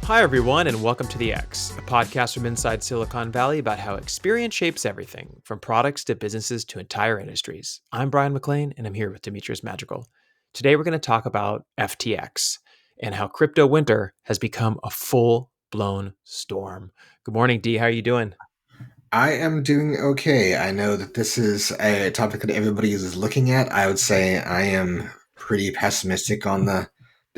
Hi, everyone, and welcome to The X, a podcast from inside Silicon Valley about how experience shapes everything, from products to businesses to entire industries. I'm Brian McLean, and I'm here with Demetrius Magical. Today, we're going to talk about FTX and how crypto winter has become a full-blown storm. Good morning, D. How are you doing? I am doing okay. I know that this is a topic that everybody is looking at. I would say I am pretty pessimistic on the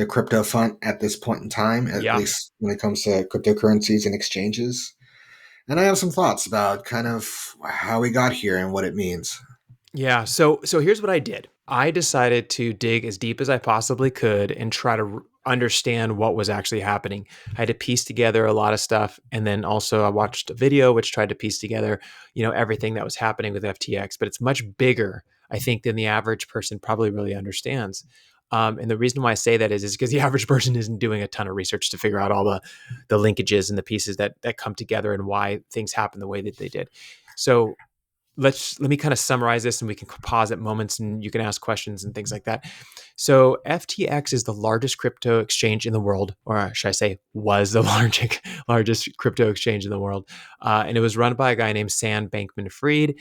crypto front at this point in time, at Yeah. least when it comes to cryptocurrencies and exchanges. And I have some thoughts about kind of how we got here and what it means. Yeah, so here's what I did. I decided to dig as deep as I possibly could and try to understand what was actually happening. I had to piece together a lot of stuff, and then also I watched a video which tried to piece together, everything that was happening with FTX. But it's much bigger, I think, than the average person probably really understands. And the reason why I say that is because the average person isn't doing a ton of research to figure out all the linkages and the pieces that come together and why things happen the way that they did. So let me kind of summarize this, and we can pause at moments and you can ask questions and things like that. So FTX is the largest crypto exchange in the world, or should I say was the largest crypto exchange in the world. And it was run by a guy named Sam Bankman-Fried.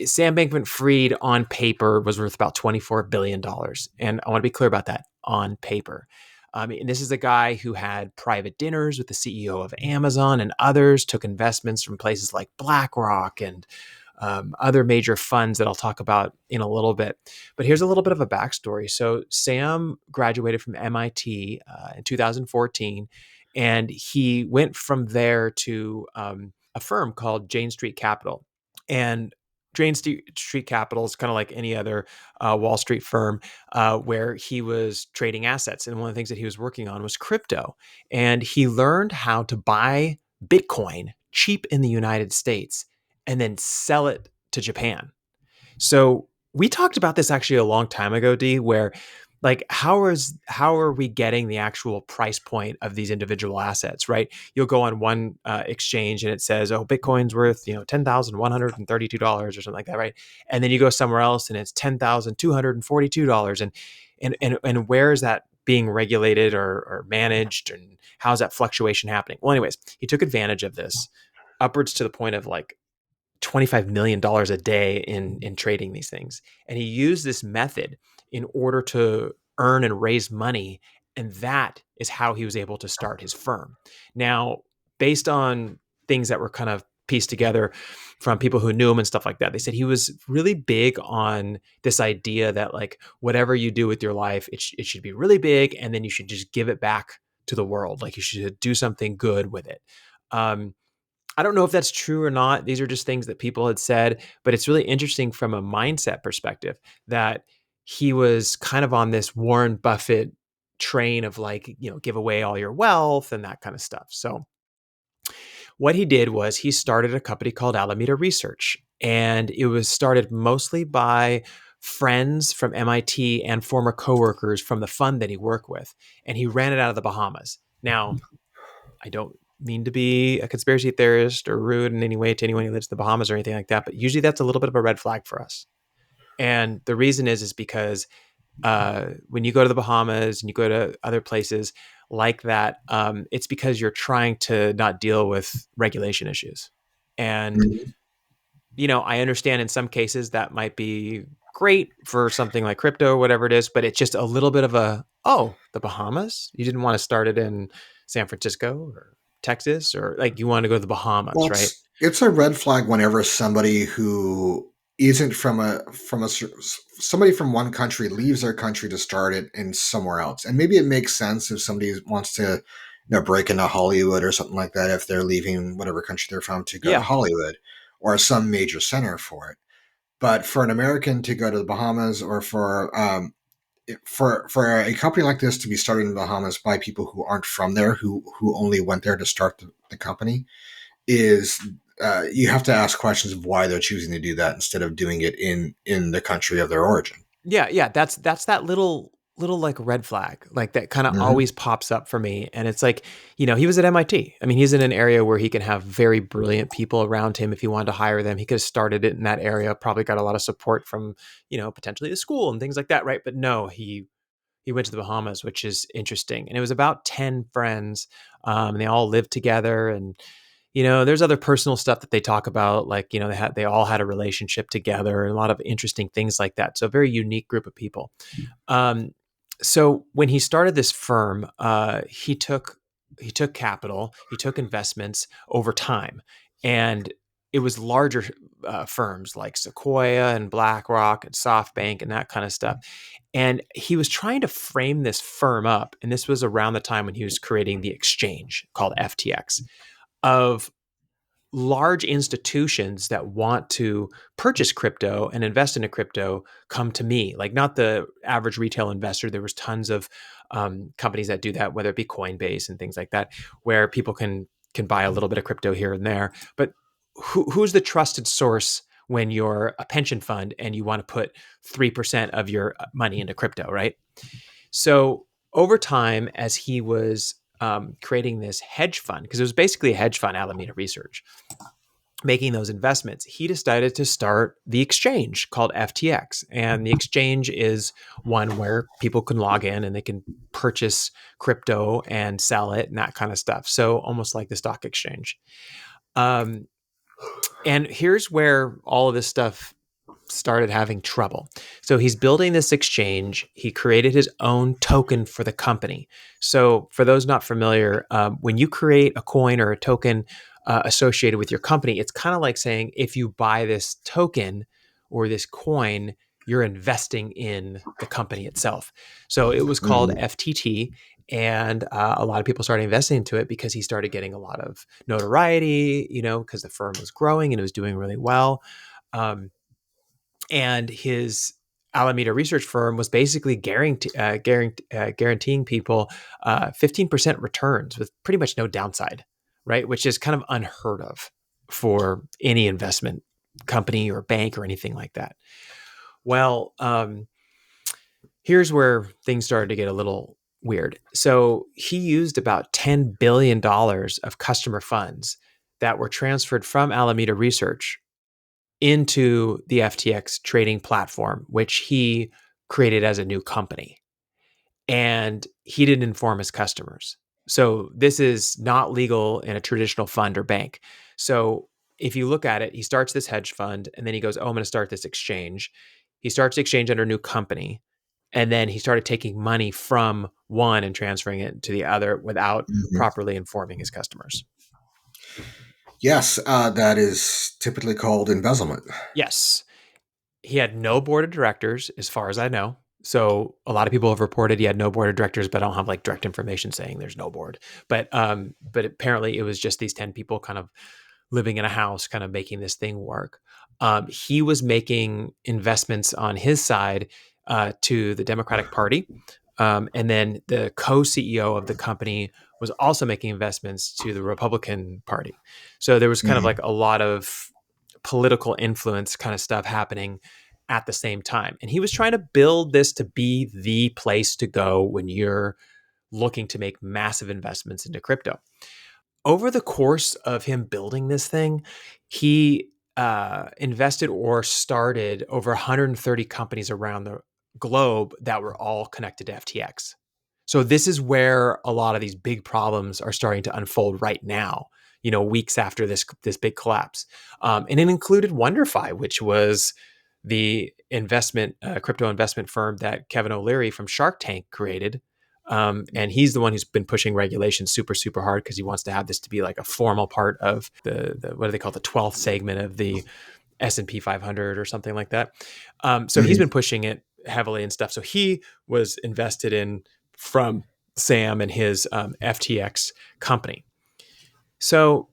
Sam Bankman-Fried on paper was worth about $24 billion. And I want to be clear about that, on paper. And this is a guy who had private dinners with the CEO of Amazon and others, took investments from places like BlackRock and other major funds that I'll talk about in a little bit. But here's a little bit of a backstory. So Sam graduated from MIT in 2014, and he went from there to a firm called Jane Street Capital. And Jane Street Capital is kind of like any other Wall Street firm where he was trading assets. And one of the things that he was working on was crypto. And he learned how to buy Bitcoin cheap in the United States and then sell it to Japan. So we talked about this actually a long time ago, D, where like how are we getting the actual price point of these individual assets, right? You'll go on one exchange and it says, oh, Bitcoin's worth $10,132 or something like that, right? And then you go somewhere else and it's $10,242, and where is that being regulated or managed, and how's that fluctuation happening? Well, anyways, he took advantage of this upwards to the point of like $25 million a day in trading these things. And he used this method in order to earn and raise money. And that is how he was able to start his firm. Now, based on things that were kind of pieced together from people who knew him and stuff like that, they said he was really big on this idea that like whatever you do with your life, it should be really big, and then you should just give it back to the world. Like you should do something good with it. Um, I don't know if that's true or not. These are just things that people had said, but it's really interesting from a mindset perspective that he was kind of on this Warren Buffett train of like, give away all your wealth and that kind of stuff. So what he did was he started a company called Alameda Research, and it was started mostly by friends from MIT and former coworkers from the fund that he worked with, and he ran it out of the Bahamas. Now, I don't mean to be a conspiracy theorist or rude in any way to anyone who lives in the Bahamas or anything like that, but usually that's a little bit of a red flag for us. And the reason is because when you go to the Bahamas and you go to other places like that, it's because you're trying to not deal with regulation issues. And Mhm. I understand in some cases that might be great for something like crypto or whatever it is, but it's just a little bit of the Bahamas? You didn't want to start it in San Francisco or Texas, or like you want to go to the Well, Bahamas, right? it's a red flag whenever somebody who isn't somebody from one country leaves their country to start it in somewhere else. And maybe it makes sense if somebody wants to, break into Hollywood or something like that, if they're leaving whatever country they're from to go to Yeah. Hollywood or some major center for it. But for an American to go to the Bahamas, or for a company like this to be started in the Bahamas by people who aren't from there, who only went there to start the company, is you have to ask questions of why they're choosing to do that instead of doing it in the country of their origin. Yeah. That's that little like red flag, like that kind of Hmm. always pops up for me. And it's like, he was at MIT. I mean, he's in an area where he can have very brilliant people around him. If he wanted to hire them, he could have started it in that area, probably got a lot of support from, potentially the school and things like that, right? But no, he He went to the Bahamas, which is interesting. And it was about 10 friends. And they all lived together. And, there's other personal stuff that they talk about. Like, they all had a relationship together and a lot of interesting things like that. So a very unique group of people. Um, so when he started this firm, he took capital, he took investments over time, and it was larger firms like Sequoia and BlackRock and SoftBank and that kind of stuff. And he was trying to frame this firm up, and this was around the time when he was creating the exchange called FTX of large institutions that want to purchase crypto and invest in a crypto come to me, like not the average retail investor. There was tons of companies that do that, whether it be Coinbase and things like that, where people can buy a little bit of crypto here and there. But who's the trusted source when you're a pension fund and you want to put 3% of your money into crypto, right? So over time, as he was creating this hedge fund, because it was basically a hedge fund, Alameda Research, making those investments, he decided to start the exchange called FTX. And the exchange is one where people can log in and they can purchase crypto and sell it and that kind of stuff. So almost like the stock exchange. Um, and here's where all of this stuff started having trouble. So he's building this exchange. He created his own token for the company. So for those not familiar, when you create a coin or a token associated with your company, it's kind of like saying if you buy this token or this coin, you're investing in the company itself. So it was called Mhm. FTT. And a lot of people started investing into it because he started getting a lot of notoriety, because the firm was growing and it was doing really well. Um, and his Alameda research firm was basically guaranteeing people 15% returns with pretty much no downside, right? Which is kind of unheard of for any investment company or bank or anything like that. Well, here's where things started to get a little weird. So he used about $10 billion of customer funds that were transferred from Alameda Research into the FTX trading platform, which he created as a new company. And he didn't inform his customers. So this is not legal in a traditional fund or bank. So if you look at it, he starts this hedge fund and then he goes, "Oh, I'm going to start this exchange." He starts the exchange under a new company. And then he started taking money from one and transferring it to the other without Mhm. properly informing his customers. Yes, that is typically called embezzlement. Yes. He had no board of directors, as far as I know. So a lot of people have reported he had no board of directors, but I don't have like direct information saying there's no board. But apparently it was just these 10 people kind of living in a house, kind of making this thing work. He was making investments on his side to the Democratic Party. And then the co-CEO of the company was also making investments to the Republican Party. So there was kind of Mhm. like a lot of political influence kind of stuff happening at the same time. And he was trying to build this to be the place to go when you're looking to make massive investments into crypto. Over the course of him building this thing, he invested or started over 130 companies around the globe that were all connected to FTX. So this is where a lot of these big problems are starting to unfold right now. Weeks after this big collapse, and it included WonderFi, which was the crypto investment firm that Kevin O'Leary from Shark Tank created. And he's the one who's been pushing regulation super, super hard because he wants to have this to be like a formal part of the what do they call it, the 12th segment of the S&P 500 or something like that. So he's Mhm. been pushing it heavily and stuff. So he was invested in from Sam and his FTX company. So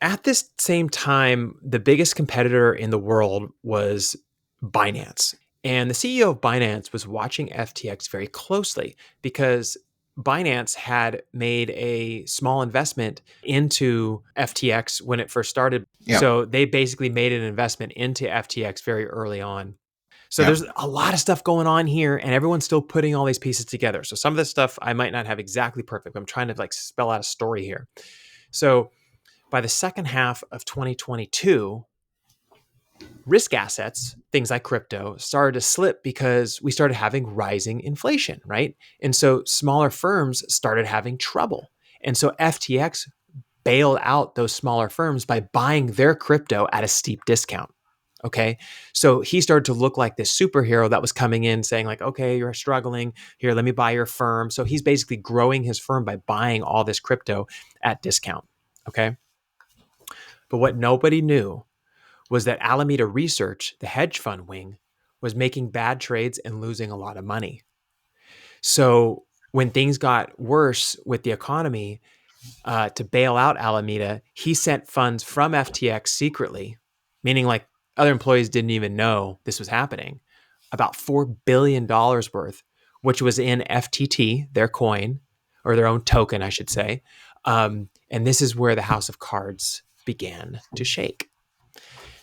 at this same time, the biggest competitor in the world was Binance. And the CEO of Binance was watching FTX very closely because Binance had made a small investment into FTX when it first started. Yeah, So they basically made an investment into FTX very early on. So yeah. there's a lot of stuff going on here, and everyone's still putting all these pieces together. So some of this stuff I might not have exactly perfect, but I'm trying to like spell out a story here. So by the second half of 2022, Risk assets, things like crypto, started to slip because we started having rising inflation, right? And so smaller firms started having trouble. And so FTX bailed out those smaller firms by buying their crypto at a steep discount. Okay. So he started to look like this superhero that was coming in saying, like, okay, you're struggling. Here, let me buy your firm. So he's basically growing his firm by buying all this crypto at discount. Okay. But what nobody knew was that Alameda Research, the hedge fund wing, was making bad trades and losing a lot of money. So when things got worse with the economy, to bail out Alameda, he sent funds from FTX secretly, meaning like other employees didn't even know this was happening, about $4 billion worth, which was in FTT, their coin, or their own token, I should say. And this is where the house of cards began to shake.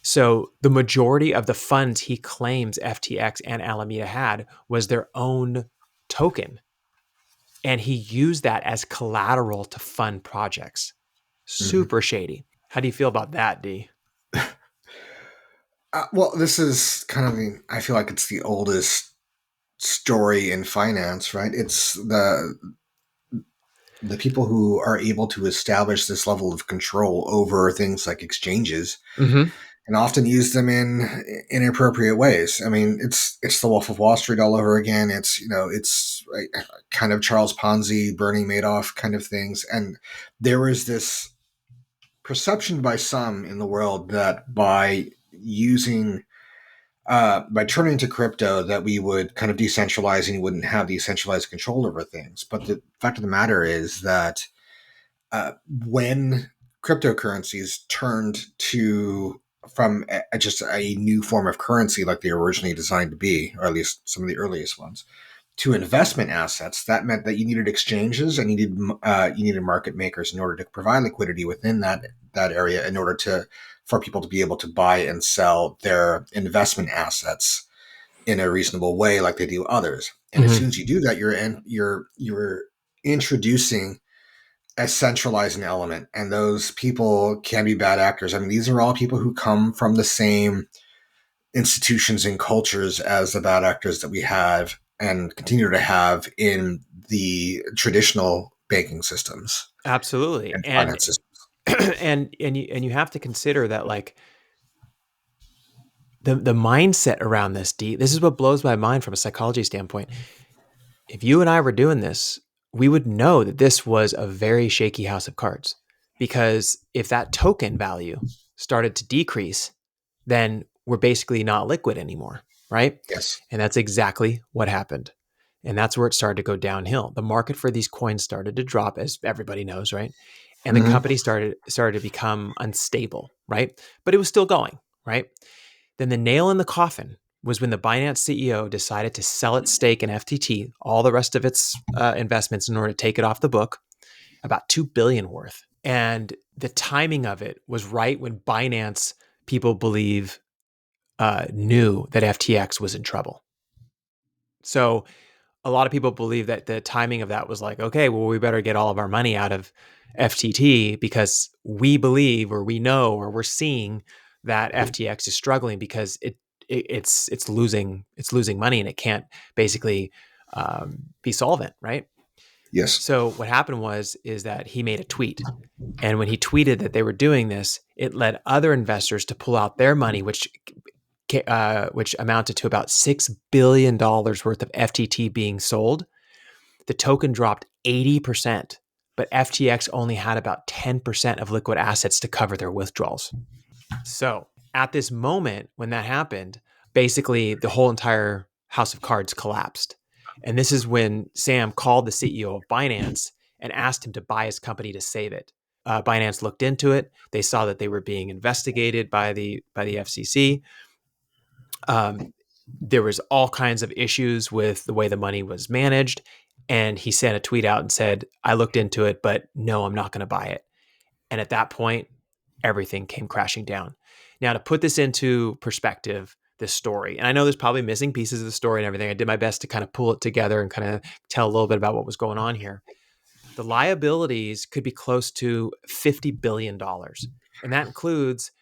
So the majority of the funds he claims FTX and Alameda had was their own token. And he used that as collateral to fund projects. Mhm. Super shady. How do you feel about that, D? Well, this is kind of I feel like it's the oldest story in finance, right? It's the people who are able to establish this level of control over things like exchanges Mm-hmm. and often use them in inappropriate ways. I mean, it's the Wolf of Wall Street all over again. It's it's kind of Charles Ponzi, Bernie Madoff kind of things. And there is this perception by some in the world that by turning to crypto, that we would kind of decentralize and you wouldn't have decentralized control over things. But the fact of the matter is that when cryptocurrencies turned to from just a new form of currency like they were originally designed to be, or at least some of the earliest ones, to investment assets, that meant that you needed exchanges and you needed market makers in order to provide liquidity within that area in order to for people to be able to buy and sell their investment assets in a reasonable way, like they do others. And as Mm-hmm. soon as you do that, you're introducing a centralizing element, and those people can be bad actors. I mean, these are all people who come from the same institutions and cultures as the bad actors that we have and continue to have in the traditional banking systems Absolutely. and And finance systems. and you have to consider that, like, the mindset around this, D, this is what blows my mind from a psychology standpoint. If you and I were doing this, we would know that this was a very shaky house of cards. Because if that token value started to decrease, then we're basically not liquid anymore, right? Yes. And that's exactly what happened. And that's where it started to go downhill. The market for these coins started to drop, as everybody knows, right? And the Mm-hmm. company started to become unstable, right? But it was still going, right? Then the nail in the coffin was when the Binance CEO decided to sell its stake in FTT, all the rest of its investments, in order to take it off the book, about 2 billion worth. And the timing of it was right when Binance, people believe, knew that FTX was in trouble. So a lot of people believe that the timing of that was like, okay, well, we better get all of our money out of FTT because we believe, or we know, or we're seeing that FTX is struggling because it's losing money and it can't basically be solvent, right? Yes. So what happened is that he made a tweet, and when he tweeted that they were doing this, it led other investors to pull out their money, which amounted to about $6 billion worth of FTT being sold. The token dropped 80%, but FTX only had about 10% of liquid assets to cover their withdrawals. So at this moment, when that happened, basically the whole entire house of cards collapsed. And this is when Sam called the CEO of Binance and asked him to buy his company to save it. Binance looked into it. They saw that they were being investigated by the FCC. Um, there was all kinds of issues with the way the money was managed, and he sent a tweet out and said, "I looked into it, but no, I'm not going to buy it." And at that point, everything came crashing down. Now, to put this into perspective, this story, and I know there's probably missing pieces of the story and everything. I did my best to kind of pull it together and kind of tell a little bit about what was going on here. The liabilities could be close to $50 billion. And that includes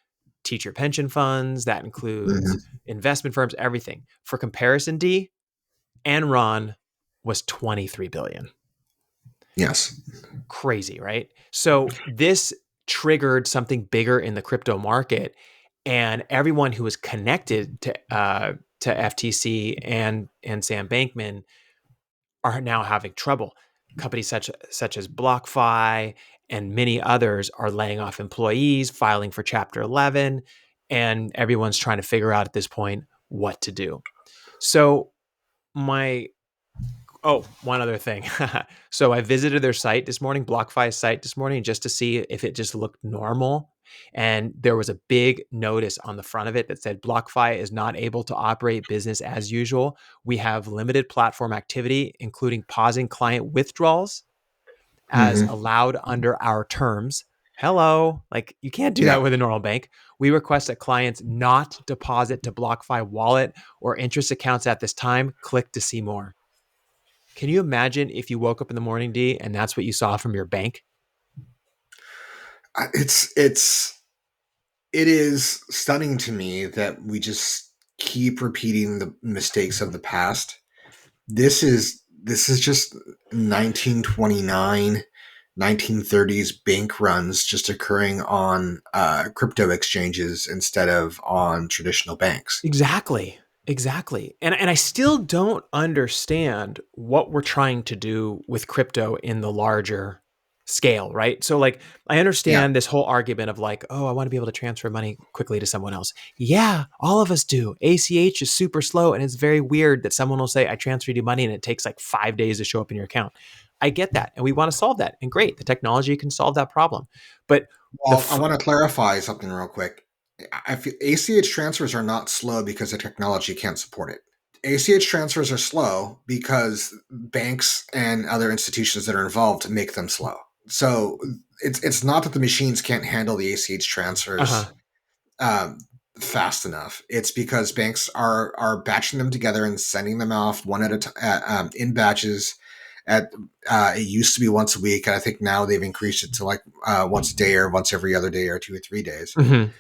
teacher pension funds, that includes Hmm. investment firms, everything. For comparison, D, Enron was 23 billion. Yes. Crazy, right? So this triggered something bigger in the crypto market, and everyone who was connected to FTC and Sam Bankman are now having trouble. Companies such as BlockFi and many others are laying off employees, filing for Chapter 11, and everyone's trying to figure out at this point what to do. So my one other thing. So I visited their site this morning, BlockFi's site this morning, just to see if it just looked normal. And there was a big notice on the front of it that said BlockFi is not able to operate business as usual. We have limited platform activity, including pausing client withdrawals as Hmm. allowed under our terms. Hello, like you can't do Yeah. that with a normal bank. We request that clients not deposit to BlockFi wallet or interest accounts at this time. Click to see more. Can you imagine if you woke up in the morning, D, and that's what you saw from your bank? It is stunning to me that we just keep repeating the mistakes of the past. This is just 1929, 1930s bank runs just occurring on crypto exchanges instead of on traditional banks. Exactly. Exactly. And I still don't understand what we're trying to do with crypto in the larger scale, right? So like I Yeah. understand this whole argument of like, oh, I want to be able to transfer money quickly to someone else. Yeah, all of us do. ACH is super slow and it's very weird that someone will say I transferred you money and it takes like 5 days to show up in your account. I get that and we want to solve that. And great, the technology can solve that problem. But the Well, I want to clarify something real quick. I feel ACH transfers are not slow because the technology can't support it. ACH transfers are slow because banks and other institutions that are involved make them slow. So it's not that the machines can't handle the ACH transfers uh-huh. um, fast enough. It's because banks are batching them together and sending them off one at a time in batches. At it used to be once a week, and I think now they've increased it to like once a day or once every other day or 2 or 3 days. Mhm.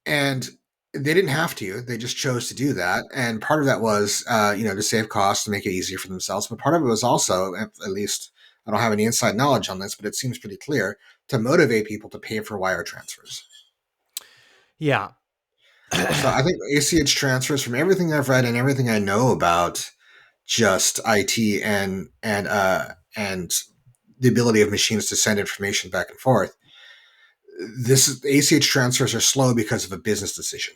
And they didn't have to; they just chose to do that. And part of that was, to save costs to make it easier for themselves. But part of it was also, at least I don't have any inside knowledge on this, but it seems pretty clear to motivate people to pay for wire transfers. Yeah. So I think ACH transfers, from everything I've read and everything I know about just IT and the ability of machines to send information back and forth, ACH transfers are slow because of a business decision.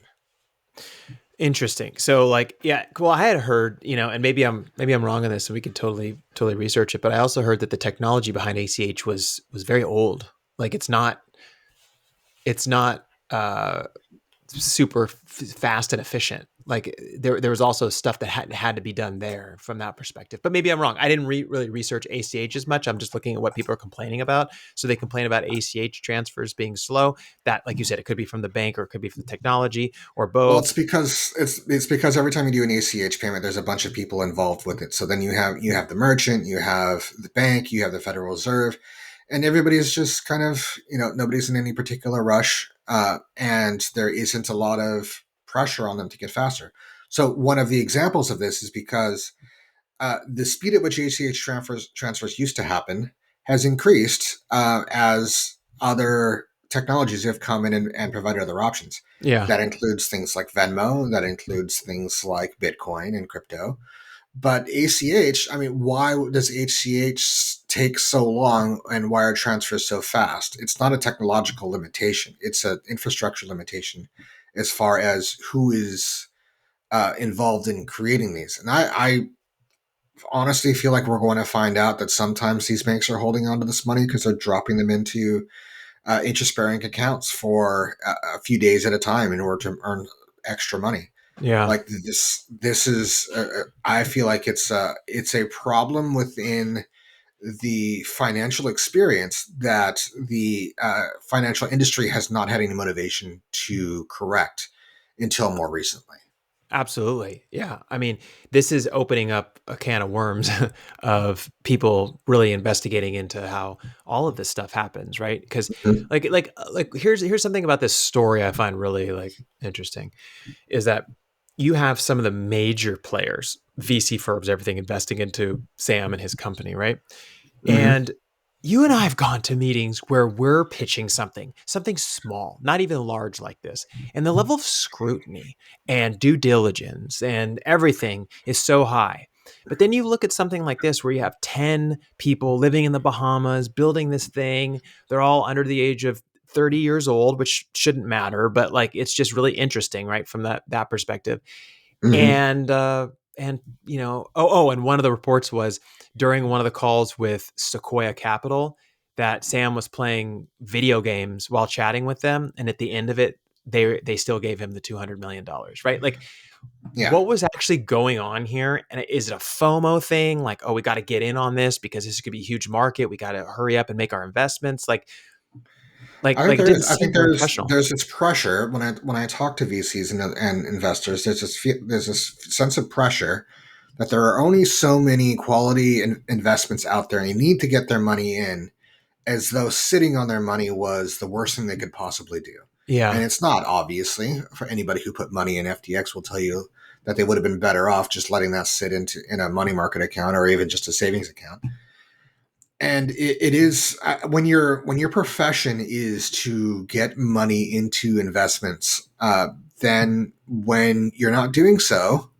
Interesting. So like, yeah, well, I had heard, and maybe I'm wrong on this, and we could totally research it. But I also heard that the technology behind ACH was very old. Like it's not super fast and efficient. Like there was also stuff that had to be done there from that perspective. But maybe I'm wrong. I didn't really research ACH as much. I'm just looking at what people are complaining about. So they complain about ACH transfers being slow. That, like you said, it could be from the bank or it could be from the technology or Well, both. it's because every time you do an ACH payment, there's a bunch of people involved with it. So then you have the merchant, you have the bank, you have the Federal Reserve, and everybody's just kind of nobody's in any particular rush, and there isn't a lot of pressure on them to get faster. So one of the examples of this is because the speed at which ACH transfers used to happen has increased as other technologies have come in and provided other options. Yeah. That includes things like Venmo, that includes things like Bitcoin and crypto. But ACH, I mean, why does ACH take so long and wire transfers so fast? It's not a technological limitation, it's an infrastructure limitation as far as who is involved in creating these. And I honestly feel like we're going to find out that sometimes these banks are holding on to this money because they're dropping them into interest bearing accounts for a few days at a time in order to earn extra money. Yeah. Like this is, I feel like it's a problem within the financial experience that the financial industry has not had any motivation to correct until more recently. Absolutely. Yeah. I mean, this is opening up a can of worms of people really investigating into how all of this stuff happens, right? Because Mhm. here's something about this story I find really like interesting is that you have some of the major players, VC firms, everything investing into Sam and his company, right? Mhm. And you and I have gone to meetings where we're pitching something small, not even large like this. And the level of scrutiny and due diligence and everything is so high. But then you look at something like this where you have 10 people living in the Bahamas building this thing. They're all under the age of 30 years old, which shouldn't matter, but like it's just really interesting, right? From that perspective. Mhm. And and one of the reports was during one of the calls with Sequoia Capital that Sam was playing video games while chatting with them, and at the end of it, they still gave him the $200 million, right? Like, Yeah. what was actually going on here? And is it a FOMO thing? Like, oh, we got to get in on this because this could be a huge market. We got to hurry up and make our investments. I think It there didn't is. I seem think very there's professional. there's this pressure when I talk to VCs and investors. There's this sense of pressure that there are only so many quality investments out there, and you need to get their money in, as though sitting on their money was the worst thing they could possibly do. And Yeah, it's not, obviously. For anybody who put money in FTX will tell you that they would have been better off just letting that sit in a money market account or even just a savings account. And it is when your profession is to get money into investments, then when you're not doing so,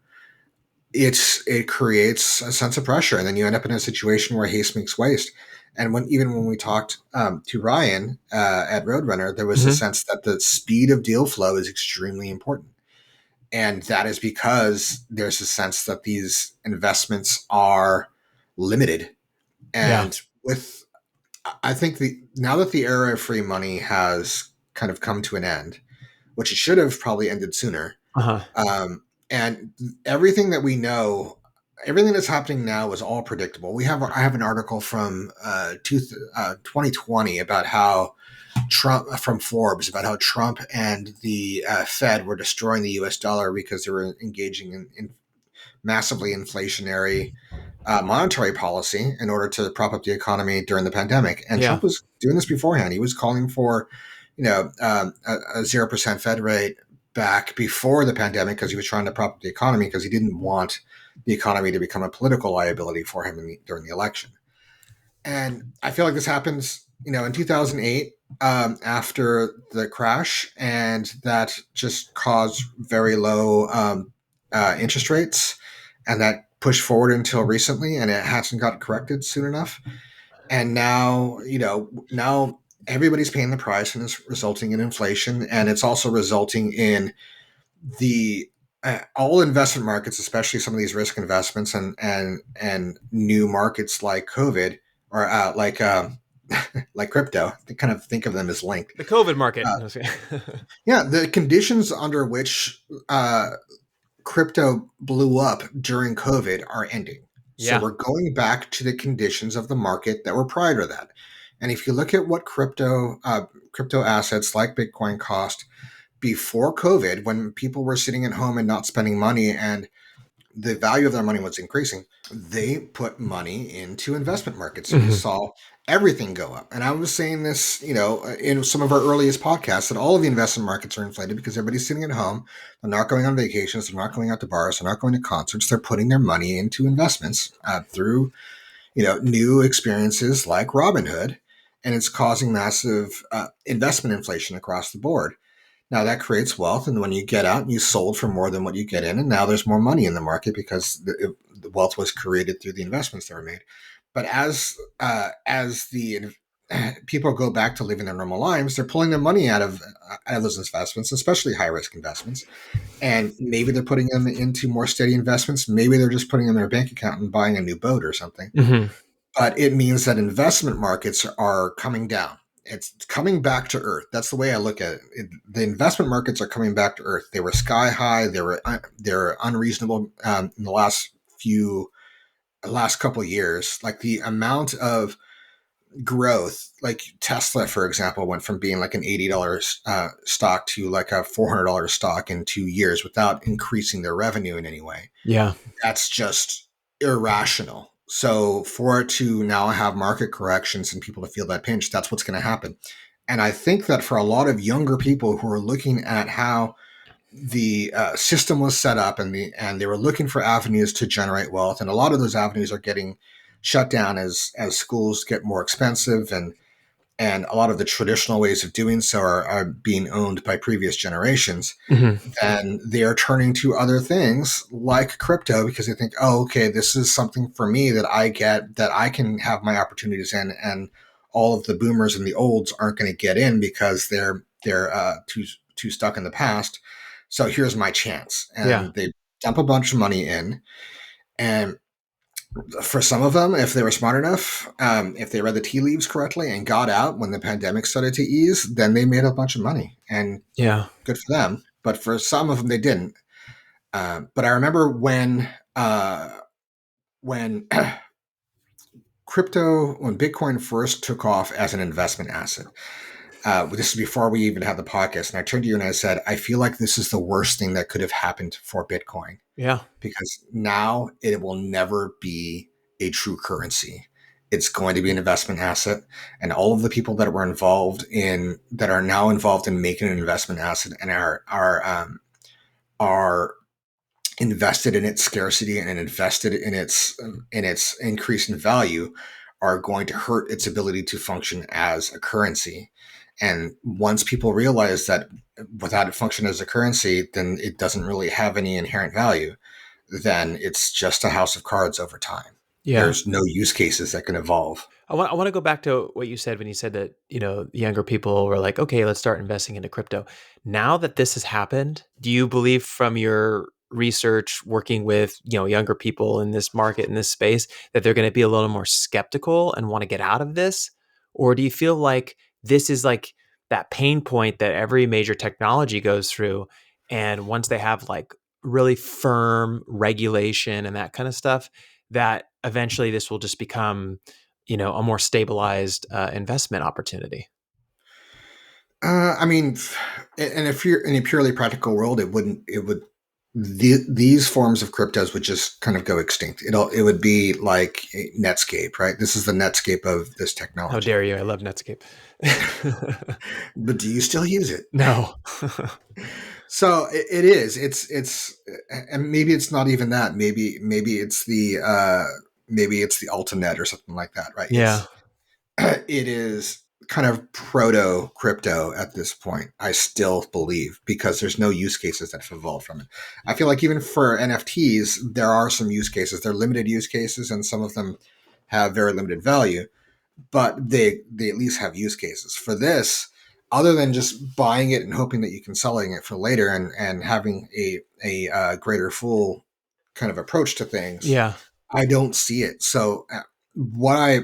it creates a sense of pressure, and then you end up in a situation where haste makes waste. And when we talked to Ryan at Roadrunner, there was a hmm sense that the speed of deal flow is extremely important, and that is because there's a sense that these investments are limited. yeah, And with I think the now that the era of free money has kind of come to an end, which it should have probably ended sooner, uh huh, and everything that we know, everything that's happening now is all predictable. I have an article from 2020 about how Trump from Forbes about how Trump and the Fed were destroying the U.S. dollar because they were engaging in massively inflationary monetary policy in order to prop up the economy during the pandemic. And yeah. Trump was doing this beforehand. He was calling for, a 0% Fed rate back before the pandemic because he was trying to prop up the economy because he didn't want the economy to become a political liability for him during the election. And I feel like this happens, in 2008 after the crash, and that just caused very low interest rates, and that pushed forward until recently, and it hasn't got corrected soon enough. And now, now everybody's paying the price, and it's resulting in inflation, and it's also resulting in the all investment markets, especially some of these risk investments and new markets like COVID or like crypto. They kind of think of them as linked. The COVID market. Uh, yeah, the conditions under which crypto blew up during COVID are ending. So Yeah. we're going back to the conditions of the market that were prior to that. And if you look at what crypto assets like Bitcoin cost before COVID, when people were sitting at home and not spending money and the value of their money was increasing, they put money into investment markets. And you hmm saw everything go up. And I was saying this, in some of our earliest podcasts, that all of the investment markets are inflated because everybody's sitting at home. They're not going on vacations. They're not going out to bars. They're not going to concerts. They're putting their money into investments through, new experiences like Robinhood. And it's causing massive investment inflation across the board. Now that creates wealth, and when you get out, you sold for more than what you get in, and now there's more money in the market because the wealth was created through the investments that were made. But as the people go back to living their normal lives, they're pulling their money out of those investments, especially high risk investments, and maybe they're putting them into more steady investments. Maybe they're just putting them in their bank account and buying a new boat or something, hmm but it means that investment markets are coming down. It's coming back to earth. That's the way I look at it. The investment markets are coming back to earth. They were sky high. They're unreasonable in the last couple of years. Like the amount of growth, like Tesla, for example, went from being like an $80 stock to like a $400 stock in 2 years without increasing their revenue in any way. Yeah. That's just irrational. So for it to now have market corrections and people to feel that pinch, that's what's going to happen. And I think that for a lot of younger people who are looking at how the system was set up and they were looking for avenues to generate wealth, and a lot of those avenues are getting shut down as schools get more expensive, and a lot of the traditional ways of doing so are being owned by previous generations, Hmm. then they are turning to other things like crypto because they think, oh, okay, this is something for me that I get, that I can have my opportunities in, and all of the boomers and the olds aren't going to get in because they're too stuck in the past. So here's my chance, Yeah. and they dump a bunch of money in. And for some of them, if they were smart enough, if they read the tea leaves correctly and got out when the pandemic started to ease, then they made a bunch of money, and Yeah. good for them. But for some of them, they didn't. But I remember when when Bitcoin first took off as an investment asset. This is before we even had the podcast, and I turned to you and I said, I feel like this is the worst thing that could have happened for Bitcoin Yeah. because now it will never be a true currency. It's going to be an investment asset, and all of the people that are now involved in making an investment asset and are invested in its scarcity and invested in its increase in value are going to hurt its ability to function as a currency. And once people realize that without it functioning as a currency, then it doesn't really have any inherent value, then it's just a house of cards over time. Yeah. There's no use cases that can evolve. I want to go back to what you said when you said that, younger people were like, okay, let's start investing into crypto. Now that this has happened, do you believe from your research working with, younger people in this market, in this space, that they're going to be a little more skeptical and want to get out of this? Or do you feel like this is like that pain point that every major technology goes through? And once they have like really firm regulation and that kind of stuff, that eventually this will just become a more stabilized investment opportunity. I mean, and if you're in a purely practical world, it wouldn't. It would. These forms of cryptos would just kind of go extinct. It would be like Netscape, right? This is the Netscape of this How technology. dare you? I love Netscape. But do you still use it? No. So it is. And maybe it's not even that. Maybe it's the Altanet or something like that, right? Yeah. It is kind of proto crypto at this point. I still believe because there's no use cases that have evolved from it. I feel like even for NFTs, there are some use cases. They're limited use cases, and some of them have very limited value, but they at least have use cases. For this, other than just buying it and hoping that you can selling it for later and having a greater fool kind of approach to things, Yeah. I don't see it. So what I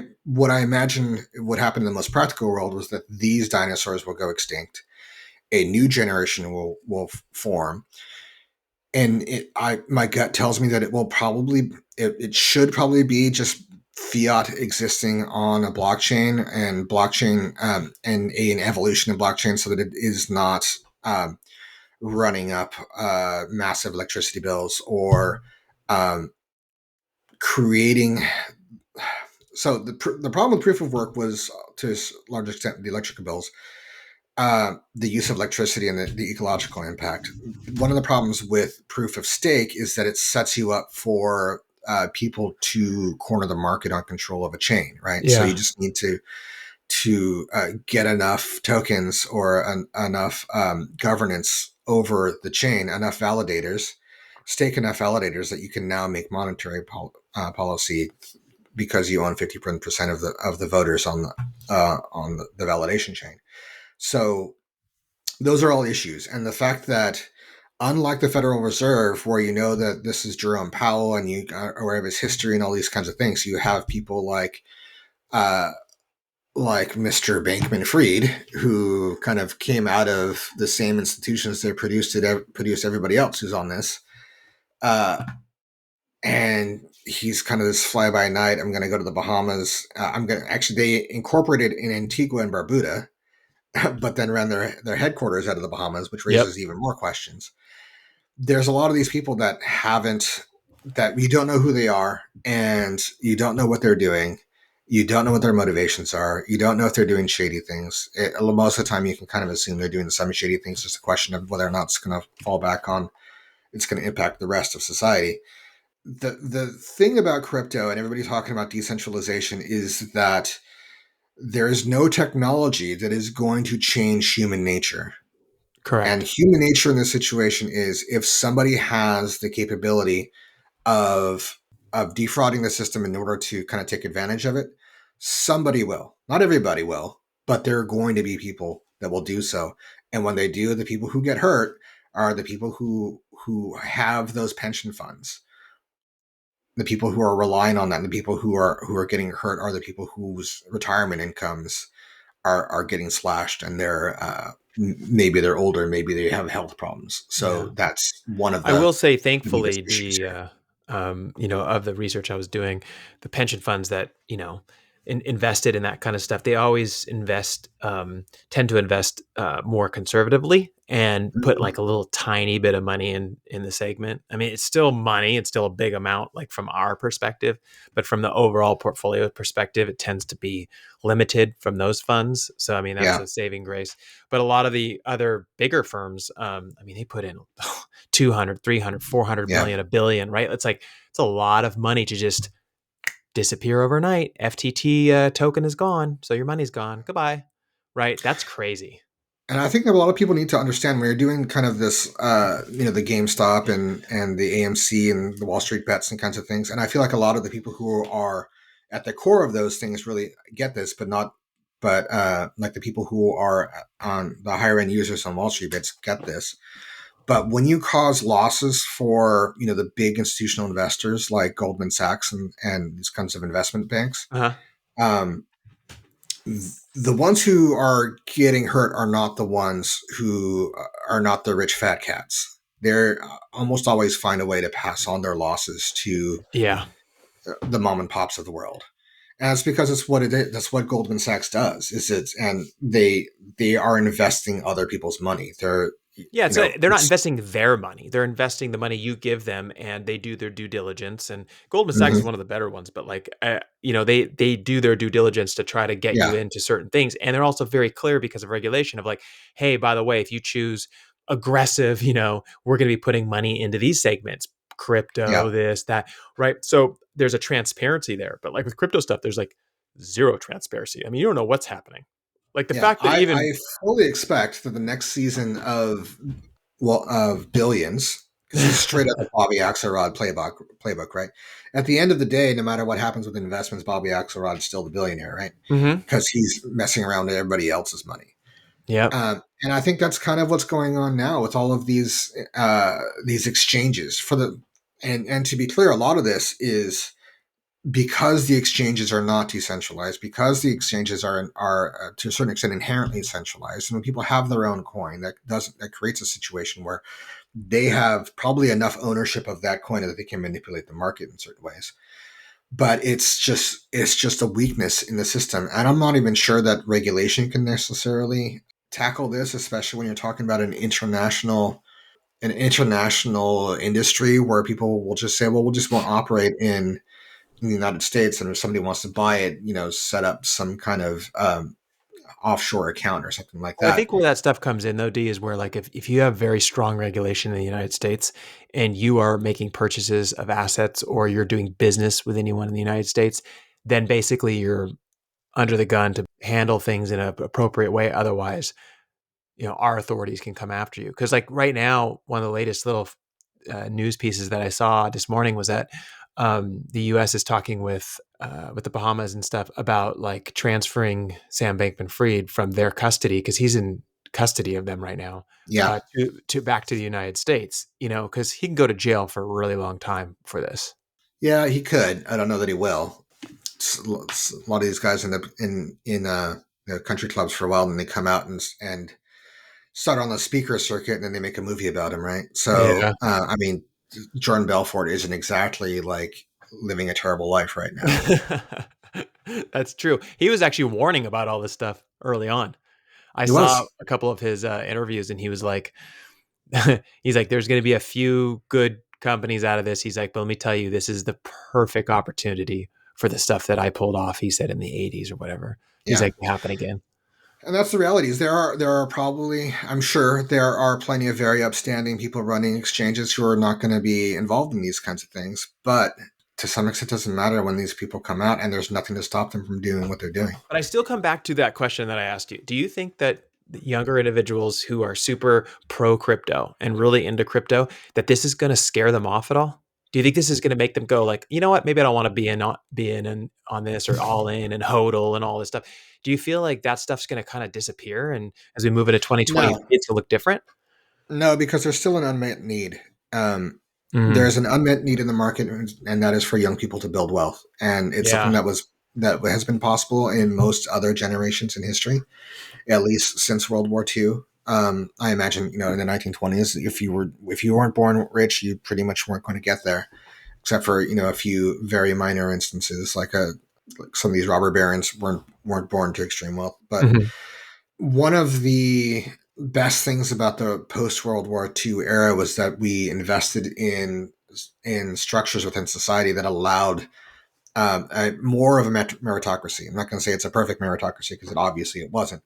imagine would happen in the most practical world was that these dinosaurs will go extinct, a new generation will form, and my gut tells me that it should probably be just fiat existing on a blockchain, and an evolution of blockchain so that it is not running up massive electricity bills or um, creating. So the problem with proof of work was to a large extent the electrical bills, the use of electricity, and the ecological impact. One of the problems with proof of stake is that it sets you up for people to corner the market on control of a chain, right? So you Yeah. just need to get enough tokens or enough governance over the chain, enough validators, stake enough validators that you can now make monetary policy because you own 50% of the voters on the validation chain. So those are all issues, and the fact that unlike the Federal Reserve, where you know that this is Jerome Powell and you are aware of his history and all these kinds of things, you have people uh, like Mr. Bankman-Fried, who kind of came out of the same institutions that produced everybody else who's on this. Uh, and he's kind of this fly by night. I'm going to go to the Bahamas. I'm going to actually, they incorporated in Antigua and Barbuda, but then ran their headquarters out of the Bahamas, which Yep. raises even more questions. There's a lot of these people that you don't know who they are, and you don't know what they're doing. You don't know what their motivations are. You don't know if they're doing shady things. Most of the time, you can kind of assume they're doing some shady things. It's just a question of whether or not it's going to fall back on. It's going to impact the rest of society. The thing about crypto and everybody talking about decentralization is that there is no technology that is going to change human nature. And Correct. human nature in this situation is if somebody has the capability of defrauding the system in order to kind of take advantage of it, somebody will. Not everybody will, but there are going to be people that will do so. And when they do, the people who get hurt are the people who have those pension funds. The people who are relying on that, and the people who are getting hurt are the people whose retirement incomes are getting slashed, and maybe they're older, maybe they have health problems. Yeah. So that's one of I the will say, the thankfully, biggest issues here. of the research I was doing, the pension funds that invested in that kind of stuff, they always tend to invest more conservatively and put Mhm. like a little tiny bit of money in the segment. I mean, it's still money; it's still a big amount, like from our perspective, but from the overall portfolio perspective, it tends to be limited from those funds. So, I mean, that's Yeah, a saving grace. But a lot of the other bigger firms, I mean, they put in 200, 300, 400 yeah. million, a billion, right? It's a lot of money to just disappear overnight. FTT token is gone. So your money's gone. Goodbye. Right. That's crazy. And I think that a lot of people need to understand when you're doing kind of this, the GameStop and the AMC and the Wall Street bets and kinds of things. And I feel like a lot of the people who are at the core of those things really get this, but like the people who are on the higher end users on Wall Street bets get this. But when you cause losses for the big institutional investors like Goldman Sachs and these kinds of investment banks, Uh-huh. um, the ones who are getting hurt are not the ones who are not the rich fat cats. They're almost always find a way to pass on their losses to Yeah. the mom and pops of the world. And it's because it's what it is. That's what Goldman Sachs does. And they are investing other people's money. Yeah, they're not It's investing their money. They're investing the money you give them, and they do their due diligence. And Goldman Sachs is mhm, one of the better ones, but like, they do their due diligence to try to get you yeah, into certain things, and they're also very clear because of regulation of like, hey, by the way, if you choose aggressive, we're going to be putting money into these segments, yeah. crypto, this, that, right? So there's a transparency there, but like with crypto stuff, there's like zero transparency. I mean, you don't know what's happening. Like the Yeah, fact that I even, fully expect that the next season of Billions, because this is straight up the Bobby Axelrod playbook, right? At the end of the day, no matter what happens with investments, Bobby Axelrod's still the billionaire, right? Mhm. Because he's messing around with everybody else's money. Yep. And I think that's kind of what's going on now with all of these exchanges and to be clear, a lot of this is because the exchanges are not decentralized, because the exchanges are to a certain extent inherently centralized, and when people have their own coin, that creates a situation where they have probably enough ownership of that coin that they can manipulate the market in certain ways. But it's just a weakness in the system, and I'm not even sure that regulation can necessarily tackle this, especially when you're talking about an international industry where people will just say, well, we'll just won't operate in the United States, and if somebody wants to buy it, set up some kind of offshore account or something like Well, I that. think where that stuff comes in though, D, is where like if you have very strong regulation in the United States and you are making purchases of assets or you're doing business with anyone in the United States, then basically you're under the gun to handle things in an appropriate way. Otherwise, our authorities can come after you. Because like right now, one of the latest little news pieces that I saw this morning was that the U.S. is talking with the Bahamas and stuff about like transferring Sam Bankman-Fried from their custody because he's in custody of them right now Yeah, to back to the United States. Because he can go to jail for a really long time for this. yeah, he could. I don't know that he will. A lot of these guys end up in country clubs for a while, and they come out and start on the speaker circuit, and then they make a movie about him, right? So, Yeah. I mean, Jordan Belfort isn't exactly like living a terrible life right now. That's true. He was actually warning about all this stuff early on. I He saw was. a couple of his interviews, and he was like, he's like, there's going to be a few good companies out of this. He's like, but let me tell you, this is the perfect opportunity for the stuff that I pulled off. He said in the '80s or whatever. He's Yeah. like, happen again. And that's the reality. Is there are probably, I'm sure there are plenty of very upstanding people running exchanges who are not going to be involved in these kinds of things. But to some extent, it doesn't matter when these people come out, and there's nothing to stop them from doing what they're doing. But I still come back to that question that I asked you. Do you think that younger individuals who are super pro crypto and really into crypto, that this is going to scare them off at all? Do you think this is going to make them go like, you know what, maybe I don't want to be in on this or all in and hodl and all this stuff? Do you feel like that stuff's going to kind of disappear and as we move into 2020, No, it's going to look different? no, because there's still an unmet need. Mm, There's an unmet need in the market, and that is for young people to build wealth. And it's something yeah. that has been possible in most other generations in history, at least since World War II. I imagine, in the 1920s, if you weren't born rich, you pretty much weren't going to get there, except for a few very minor instances, like some of these robber barons weren't born to extreme wealth. But Mhm. one of the best things about the post World War II era was that we invested in structures within society that allowed more of a meritocracy. I'm not going to say it's a perfect meritocracy because obviously it wasn't,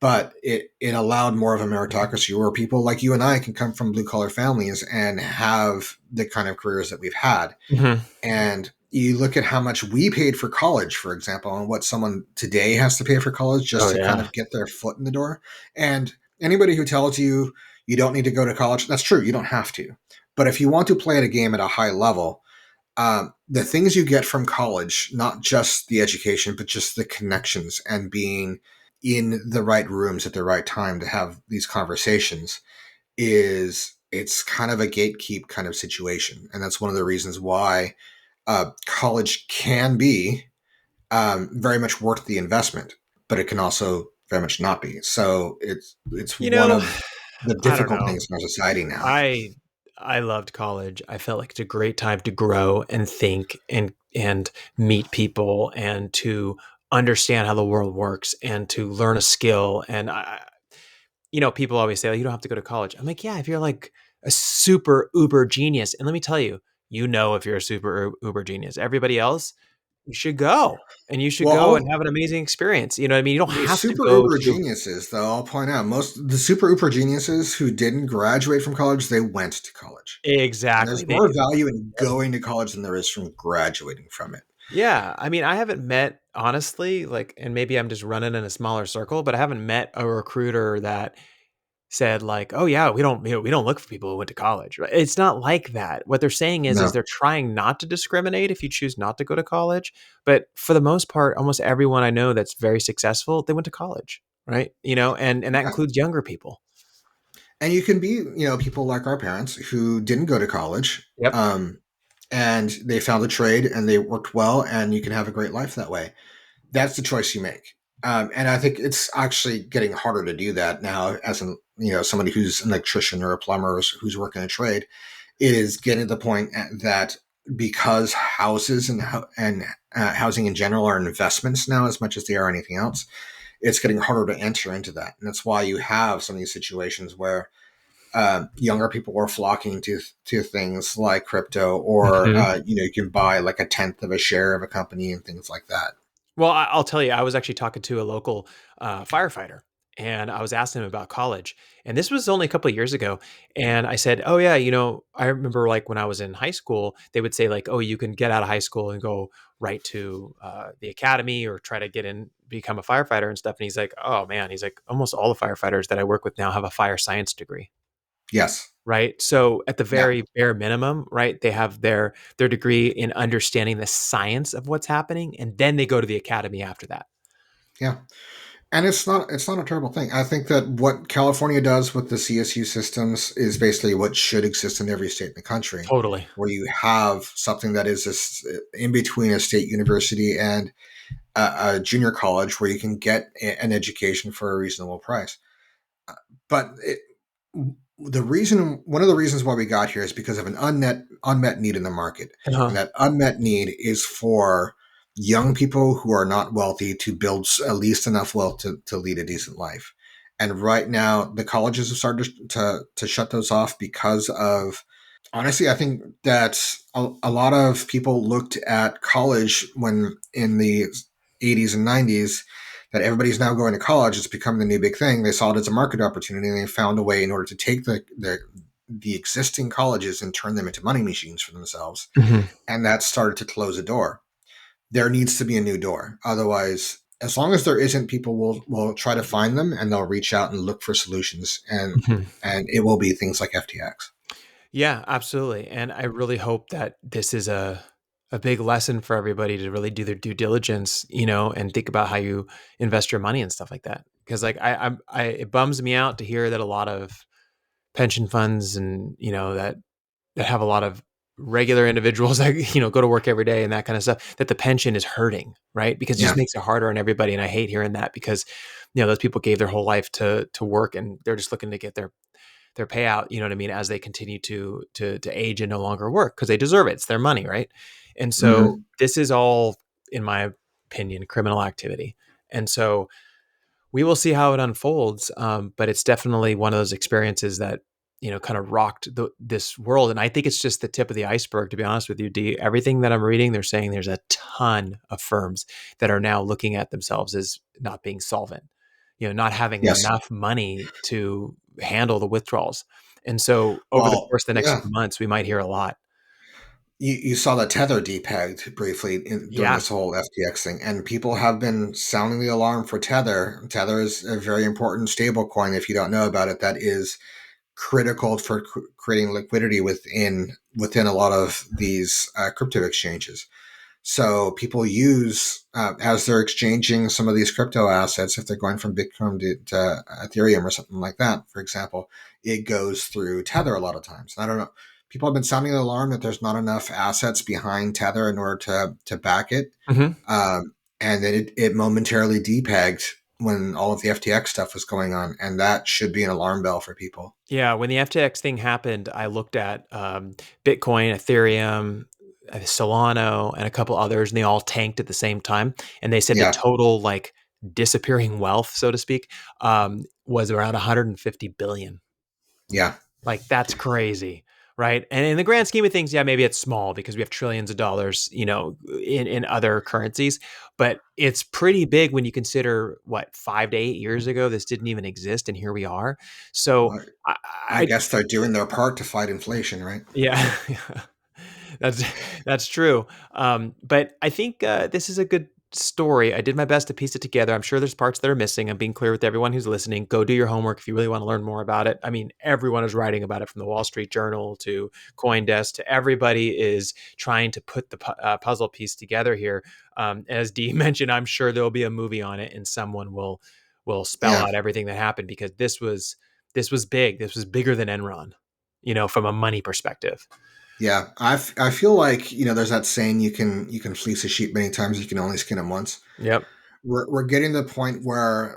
but it allowed more of a meritocracy where people like you and I can come from blue collar families and have the kind of careers that we've had. Mhm. And you look at how much we paid for college, for example, and what someone today has to pay for college just Oh to kind yeah. of get their foot in the door. And anybody who tells you you don't need to go to college, that's true. You don't have to. But if you want to play at a game at a high level, the things you get from college, not just the education, but just the connections and being in the right rooms at the right time to have these conversations, it's kind of a gatekeep kind of situation. And that's one of the reasons why college can be very much worth the investment, but it can also very much not be. So it's You one know, of the I don't difficult know. things in our society now. I I loved college. I felt like it's a great time to grow and think and meet people and to understand how the world works and to learn a skill. And people always say, "Oh, you don't have to go to college." I'm like, yeah, if you're like a super uber genius, and let me tell you, if you're a super uber genius. Everybody else, you should go and you should Well, go and all have an amazing experience. You know what I mean? You don't the have to super go uber to geniuses, though, I'll point out, most the super uber geniuses who didn't graduate from college, they went to college. And exactly. there's They more value in going to college than there is from graduating from it. Yeah, I mean, I haven't met honestly, like, and maybe I'm just running in a smaller circle, but I haven't met a recruiter that said like, "Oh yeah, we don't look for people who went to college." Right? It's not like that. What they're saying is No. they're trying not to discriminate if you choose not to go to college, but for the most part, almost everyone I know that's very successful, they went to college, right? And that Yeah. includes younger people. And you can be, people like our parents who didn't go to college, Yep. and they found a trade and they worked well, and you can have a great life that way. That's the choice you make. And I think it's actually getting harder to do that now as somebody who's an electrician or a plumber who's working a trade. It is getting to the point that because houses and housing in general are investments now as much as they are anything else, it's getting harder to enter into that. And that's why you have some of these situations where younger people are flocking to things like crypto, or Mhm. you can buy like a tenth of a share of a company and things like that. Well, I'll tell you, I was actually talking to a local firefighter, and I was asking him about college. And this was only a couple of years ago. And I said, "Oh yeah, I remember like when I was in high school, they would say like, oh, you can get out of high school and go right to the academy or try to get in, become a firefighter and stuff." And he's like, "Oh man," he's like, "almost all the firefighters that I work with now have a fire science degree." Yes. Right. So at the Yeah. very bare minimum, right, they have their degree in understanding the science of what's happening, and then they go to the academy after that. Yeah. And it's not a terrible thing. I think that what California does with the CSU systems is basically what should exist in every state in the country, Totally. where you have something that is in between a state university and a junior college, where you can get an education for a reasonable price. But one of the reasons why we got here is because of an unmet need in the market, and Uh-huh. that unmet need is for young people who are not wealthy to build at least enough wealth to lead a decent life. And right now, the colleges have started to shut those off because of, honestly, I think that a lot of people looked at college when in the 80s and 90s, that everybody's now going to college. It's become the new big thing. They saw it as a market opportunity, and they found a way in order to take the existing colleges and turn them into money machines for themselves. Mhm. And that started to close a door. There needs to be a new door. Otherwise, as long as there isn't, people will try to find them, and they'll reach out and look for solutions, Mhm. and it will be things like FTX. Yeah, absolutely. And I really hope that this is a big lesson for everybody to really do their due diligence, and think about how you invest your money and stuff like that. Because like it bums me out to hear that a lot of pension funds and that have a lot of regular individuals that go to work every day and that kind of stuff, that the pension is hurting, right? Because it just Yeah. makes it harder on everybody. And I hate hearing that because those people gave their whole life to work, and they're just looking to get their payout, you know what I mean, as they continue to age and no longer work, because they deserve it. It's their money, right? And so Hmm. this is all, in my opinion, criminal activity. And so we will see how it unfolds. But it's definitely one of those experiences that kind of rocked this world. And I think it's just the tip of the iceberg, to be honest with you, D. Everything that I'm reading, they're saying there's a ton of firms that are now looking at themselves as not being solvent, not having Yes. enough money to handle the withdrawals. And so over the Well, course of the next yeah. few months, we might hear a lot. You saw that Tether depegged briefly during Yeah. this whole FTX thing, and people have been sounding the alarm for Tether. Tether is a very important stable coin. If you don't know about it, that is critical for creating liquidity within a lot of these crypto exchanges. So people use as they're exchanging some of these crypto assets, if they're going from Bitcoin to Ethereum or something like that, for example, it goes through Tether a lot of times. And I don't know. People have been sounding the alarm that there's not enough assets behind Tether in order to back it. Hmm. And then it momentarily depegged when all of the FTX stuff was going on. And that should be an alarm bell for people. Yeah, when the FTX thing happened, I looked at Bitcoin, Ethereum, Solano, and a couple others, and they all tanked at the same time. And they said the Yeah. total like disappearing wealth, so to speak, was around 150 billion. Yeah. Like that's crazy, right? And in the grand scheme of things, yeah, maybe it's small because we have trillions of dollars, in other currencies, but it's pretty big when you consider what 5 to 8 years ago this didn't even exist, and here we are. So Well, I, I I guess they're doing their part to fight inflation, right? yeah, that's that's true. But I think this is a good story. I did my best to piece it together. I'm sure there's parts that are missing. I'm being clear with everyone who's listening. Go do your homework if you really want to learn more about it. I mean, everyone is writing about it, from the Wall Street Journal to CoinDesk to everybody is trying to put the puzzle piece together here. As Dee mentioned, I'm sure there'll be a movie on it, and someone will spell Yeah. out everything that happened, because this was big. This was bigger than Enron, from a money perspective. Yeah, I feel like there's that saying, you can fleece a sheep many times, you can only skin him once. Yep. We're getting to the point where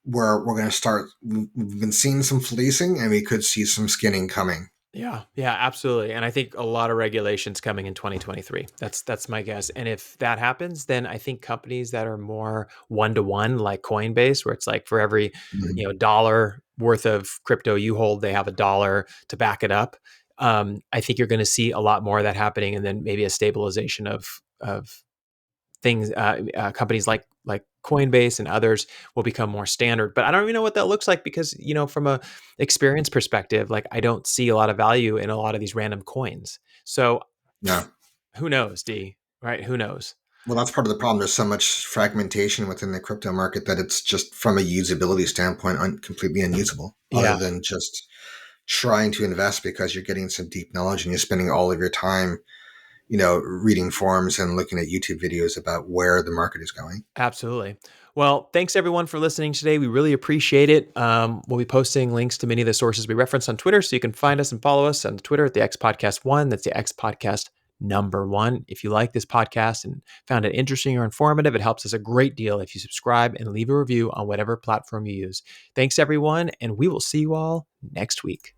we're going to start. We've been seeing some fleecing, and we could see some skinning coming. Yeah, yeah, absolutely. And I think a lot of regulations coming in 2023. That's my guess. And if that happens, then I think companies that are more one to one, like Coinbase, where it's like for every Mhm. dollar worth of crypto you hold, they have a dollar to back it up. I think you're going to see a lot more of that happening, and then maybe a stabilization of things. Companies like Coinbase and others will become more standard. But I don't even know what that looks like, because from a experience perspective, like I don't see a lot of value in a lot of these random coins. So Yeah. who knows, D? Right? Who knows? Well, that's part of the problem. There's so much fragmentation within the crypto market that it's just, from a usability standpoint, completely unusable. Other Yeah, than just trying to invest because you're getting some deep knowledge and you're spending all of your time, reading forums and looking at YouTube videos about where the market is going. absolutely. Well, thanks everyone for listening today. We really appreciate it. We'll be posting links to many of the sources we reference on Twitter, so you can find us and follow us on Twitter at the X Podcast One. That's the X Podcast number one. If you like this podcast and found it interesting or informative, it helps us a great deal if you subscribe and leave a review on whatever platform you use. Thanks everyone, and we will see you all next week.